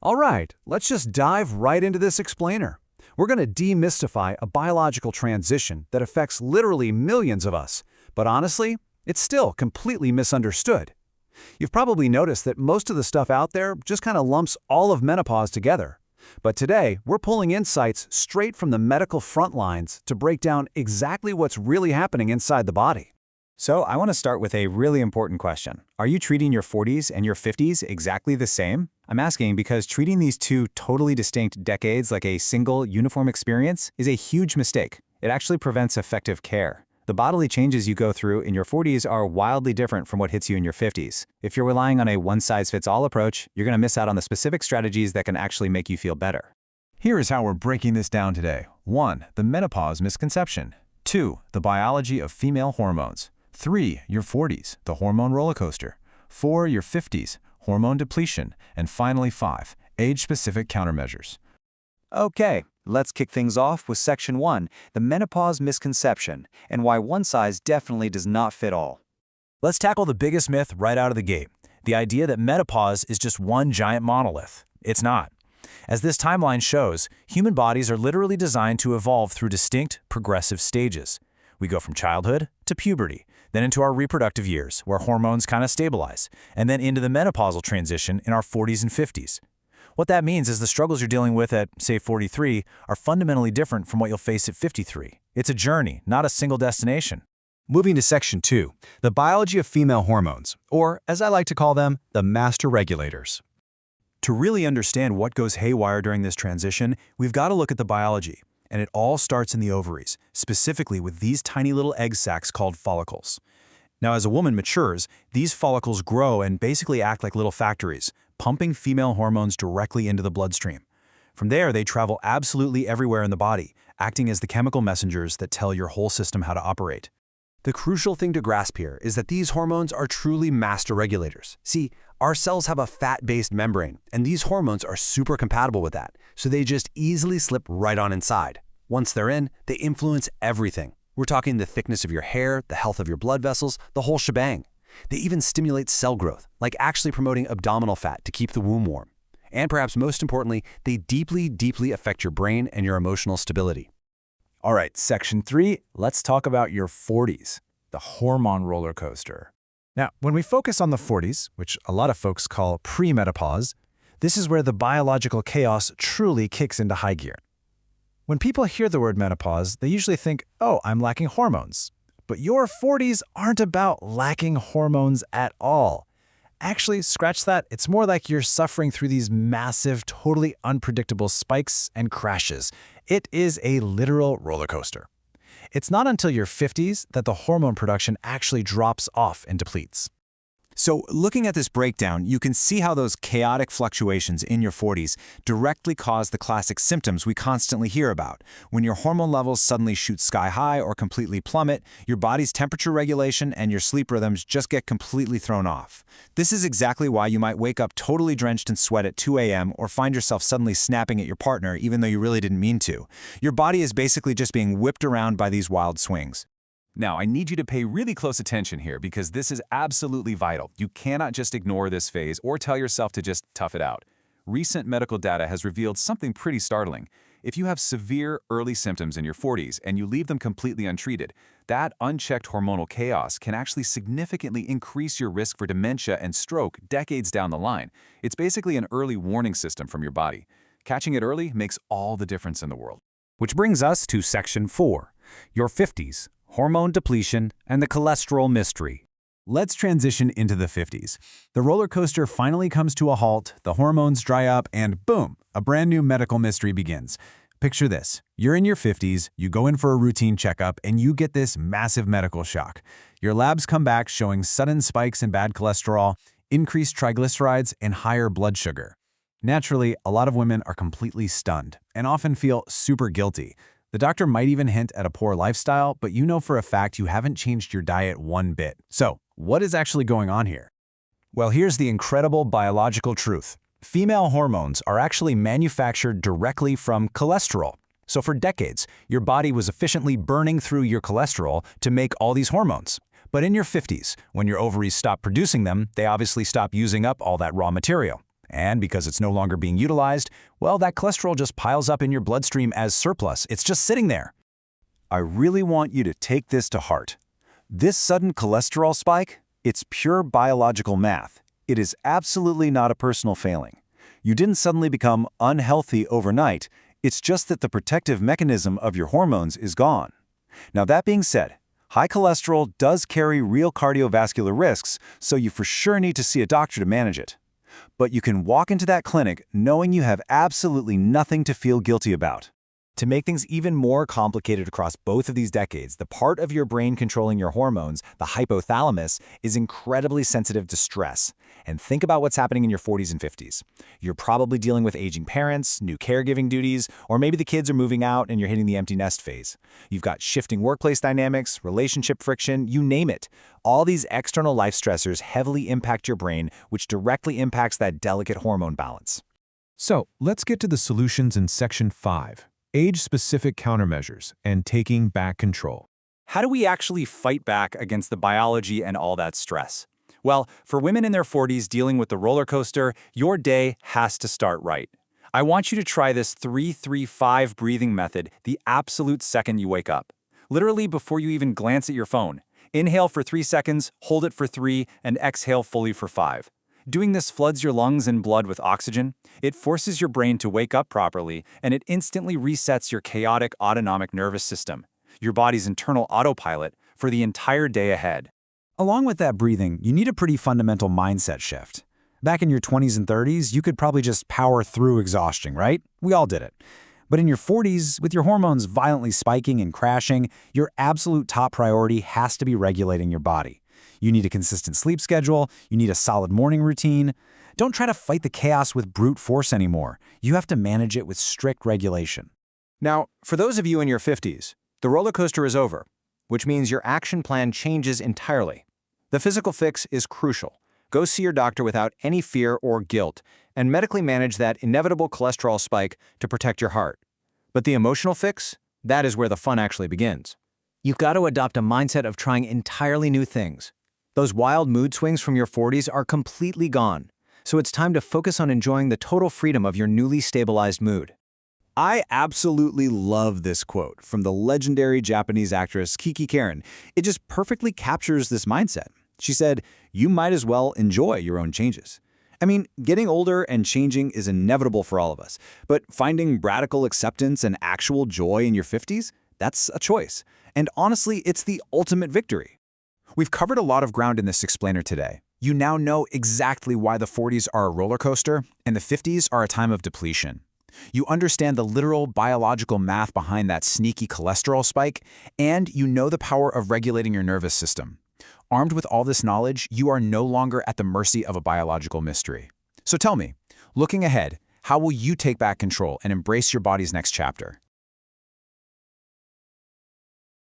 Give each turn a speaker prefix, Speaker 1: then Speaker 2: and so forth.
Speaker 1: All right, let's just dive right into this explainer. We're going to demystify a biological transition that affects literally millions of us, but honestly, it's still completely misunderstood. You've probably noticed that most of the stuff out there just kind of lumps all of menopause together. But today, we're pulling insights straight from the medical front lines to break down exactly what's really happening inside the body.
Speaker 2: So I want to start with a really important question. Are you treating your 40s and your 50s exactly the same? I'm asking because treating these two totally distinct decades like a single, uniform experience is a huge mistake. It actually prevents effective care. The bodily changes you go through in your 40s are wildly different from what hits you in your 50s. If you're relying on a one-size-fits-all approach, you're going to miss out on the specific strategies that can actually make you feel better.
Speaker 3: Here is how we're breaking this down today. 1. The menopause misconception. 2. The biology of female hormones. 3. Your 40s, the hormone roller coaster. 4. Your 50s, hormone depletion. And finally 5. Age-specific countermeasures.
Speaker 2: Okay, let's kick things off with Section 1, the menopause misconception, and why one size definitely does not fit all.
Speaker 1: Let's tackle the biggest myth right out of the gate, the idea that menopause is just one giant monolith. It's not. As this timeline shows, human bodies are literally designed to evolve through distinct, progressive stages. We go from childhood to puberty, then into our reproductive years, where hormones kind of stabilize, and then into the menopausal transition in our 40s and 50s. What that means is the struggles you're dealing with at, say, 43 are fundamentally different from what you'll face at 53. It's a journey, not a single destination. Moving to Section 2, the biology of female hormones, or, as I like to call them, the master regulators. To really understand what goes haywire during this transition, we've got to look at the biology. And it all starts in the ovaries, specifically with these tiny little egg sacs called follicles. Now, as a woman matures, these follicles grow and basically act like little factories, pumping female hormones directly into the bloodstream. From there, they travel absolutely everywhere in the body, acting as the chemical messengers that tell your whole system how to operate. The crucial thing to grasp here is that these hormones are truly master regulators. See, our cells have a fat-based membrane, and these hormones are super compatible with that, so they just easily slip right on inside. Once they're in, they influence everything. We're talking the thickness of your hair, the health of your blood vessels, the whole shebang. They even stimulate cell growth, like actually promoting abdominal fat to keep the womb warm. And perhaps most importantly, they deeply, deeply affect your brain and your emotional stability. All right, Section 3, let's talk about your 40s, the hormone roller coaster. Now, when we focus on the 40s, which a lot of folks call premenopause, this is where the biological chaos truly kicks into high gear. When people hear the word menopause, they usually think, oh, I'm lacking hormones. But your 40s aren't about lacking hormones at all. Actually, scratch that. It's more like you're suffering through these massive, totally unpredictable spikes and crashes. It is a literal roller coaster. It's not until your 50s that the hormone production actually drops off and depletes. So looking at this breakdown, you can see how those chaotic fluctuations in your 40s directly cause the classic symptoms we constantly hear about. When your hormone levels suddenly shoot sky high or completely plummet, your body's temperature regulation and your sleep rhythms just get completely thrown off. This is exactly why you might wake up totally drenched in sweat at 2 a.m. or find yourself suddenly snapping at your partner even though you really didn't mean to. Your body is basically just being whipped around by these wild swings.
Speaker 3: Now, I need you to pay really close attention here because this is absolutely vital. You cannot just ignore this phase or tell yourself to just tough it out. Recent medical data has revealed something pretty startling. If you have severe early symptoms in your 40s and you leave them completely untreated, that unchecked hormonal chaos can actually significantly increase your risk for dementia and stroke decades down the line. It's basically an early warning system from your body. Catching it early makes all the difference in the world.
Speaker 1: Which brings us to Section 4, your 50s. Hormone depletion, and the cholesterol mystery. Let's transition into the 50s. The roller coaster finally comes to a halt, the hormones dry up, and boom, a brand new medical mystery begins. Picture this. You're in your 50s, you go in for a routine checkup, and you get this massive medical shock. Your labs come back showing sudden spikes in bad cholesterol, increased triglycerides, and higher blood sugar. Naturally, a lot of women are completely stunned and often feel super guilty. The doctor might even hint at a poor lifestyle, but you know for a fact you haven't changed your diet one bit. So, what is actually going on here? Well, here's the incredible biological truth. Female hormones are actually manufactured directly from cholesterol. So for decades, your body was efficiently burning through your cholesterol to make all these hormones. But in your 50s, when your ovaries stop producing them, they obviously stop using up all that raw material. And because it's no longer being utilized, well, that cholesterol just piles up in your bloodstream as surplus. It's just sitting there.
Speaker 3: I really want you to take this to heart. This sudden cholesterol spike, it's pure biological math. It is absolutely not a personal failing. You didn't suddenly become unhealthy overnight. It's just that the protective mechanism of your hormones is gone. Now, that being said, high cholesterol does carry real cardiovascular risks, so you for sure need to see a doctor to manage it. But you can walk into that clinic knowing you have absolutely nothing to feel guilty about.
Speaker 1: To make things even more complicated across both of these decades, the part of your brain controlling your hormones, the hypothalamus, is incredibly sensitive to stress. And think about what's happening in your 40s and 50s. You're probably dealing with aging parents, new caregiving duties, or maybe the kids are moving out and you're hitting the empty nest phase. You've got shifting workplace dynamics, relationship friction, you name it. All these external life stressors heavily impact your brain, which directly impacts that delicate hormone balance.
Speaker 4: So, let's get to the solutions in Section 5. Age-specific countermeasures and taking back control.
Speaker 1: How do we actually fight back against the biology and all that stress? Well, for women in their 40s dealing with the roller coaster, your day has to start right. I want you to try this 3-3-5 breathing method the absolute second you wake up. Literally before you even glance at your phone. Inhale for 3 seconds, hold it for 3, and exhale fully for 5. Doing this floods your lungs and blood with oxygen. It forces your brain to wake up properly, and it instantly resets your chaotic autonomic nervous system, your body's internal autopilot, for the entire day ahead. Along with that breathing, you need a pretty fundamental mindset shift. Back in your 20s and 30s, you could probably just power through exhaustion, right? We all did it. But in your 40s, with your hormones violently spiking and crashing, your absolute top priority has to be regulating your body. You need a consistent sleep schedule, you need a solid morning routine. Don't try to fight the chaos with brute force anymore. You have to manage it with strict regulation.
Speaker 2: Now, for those of you in your 50s, the roller coaster is over, which means your action plan changes entirely. The physical fix is crucial. Go see your doctor without any fear or guilt, and medically manage that inevitable cholesterol spike to protect your heart. But the emotional fix? That is where the fun actually begins. You've got to adopt a mindset of trying entirely new things. Those wild mood swings from your 40s are completely gone, so it's time to focus on enjoying the total freedom of your newly stabilized mood.
Speaker 1: I absolutely love this quote from the legendary Japanese actress Kiki Karen. It just perfectly captures this mindset. She said, "You might as well enjoy your own changes." I mean, getting older and changing is inevitable for all of us, but finding radical acceptance and actual joy in your 50s, that's a choice. And honestly, it's the ultimate victory. We've covered a lot of ground in this explainer today. You now know exactly why the 40s are a roller coaster and the 50s are a time of depletion. You understand the literal biological math behind that sneaky cholesterol spike, and you know the power of regulating your nervous system. Armed with all this knowledge, you are no longer at the mercy of a biological mystery. So tell me, looking ahead, how will you take back control and embrace your body's next chapter?